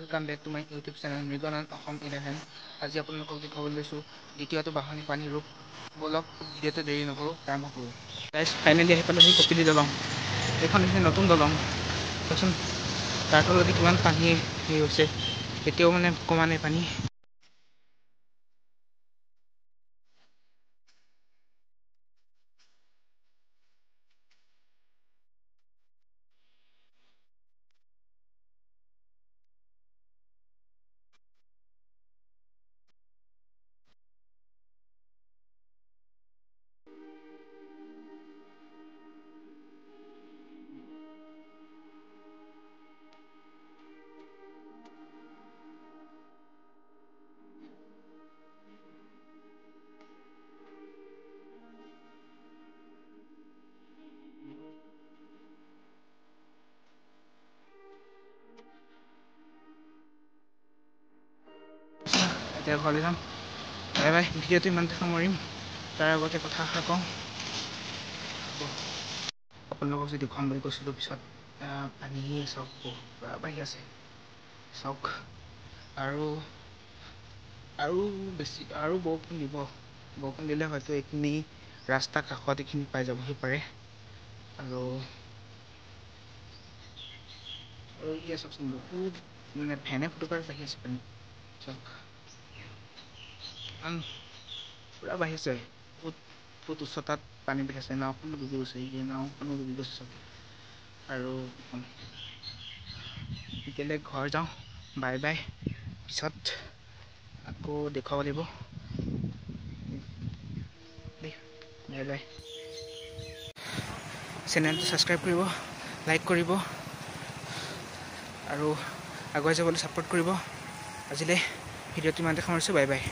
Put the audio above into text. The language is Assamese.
Welcome back to my YouTube channel Mrignath Asom 11। আজি আপোনালোকক দেখুৱাবলৈ লৈছোঁ দ্বিতীয়টো বাঢ়নি পানী ৰূপ। বলক ভিডিঅ'টো দেৰি নকৰোঁ, আৰম্ভ কৰোঁ। গাইজ ফাইনেলি আহি পালোঁ সেই কপিলি দলং। এইখন হৈছে নতুন দলং। চাওকচোন তাৰ তলতে কিমান পানী হেৰি হৈছে, এতিয়াও মানে কমা নাই পানী। এতিয়া ঘৰলৈ যাম। Bye bye. ভিডিঅ'টো ইমানতে সামৰিম। তাৰ আগতে কথা এটা কওঁ, আপোনালোকক যদি দেখুৱাম বুলি কৈছিলোঁ পিছত পানী চাওক পুৰা বাঢ়ি আছে। চাওক আৰু বেছি আৰু বৰষুণ দিব। বৰষুণ দিলে হয়তো এইখিনি ৰাস্তা কাষত এইখিনি পাই যাবহি পাৰে। আৰু এতিয়া চাওকচোন বহুত মানে ফেনে ফুটুকাৰে বাঢ়ি আছে পানী। চাওক পুৰা বাঢ়িছে। বহুত উচ্চতাত পানী বাঢ়ি আছে। নাওখনো ডুবি গৈছে, নাওখনো ডুবি গৈছে চাওক। আৰু এতিয়ালৈ ঘৰ যাওঁ। Bye bye. পিছত আকৌ দেখুৱাব লাগিব দেই। Bye bye. চেনেলটো ছাবস্ক্ৰাইব কৰিব, লাইক কৰিব আৰু আগুৱাই যাবলৈ ছাপোৰ্ট কৰিব। আজিলৈ ভিডিঅ'টো ইমানতে সামৰিছোঁ। Bye bye.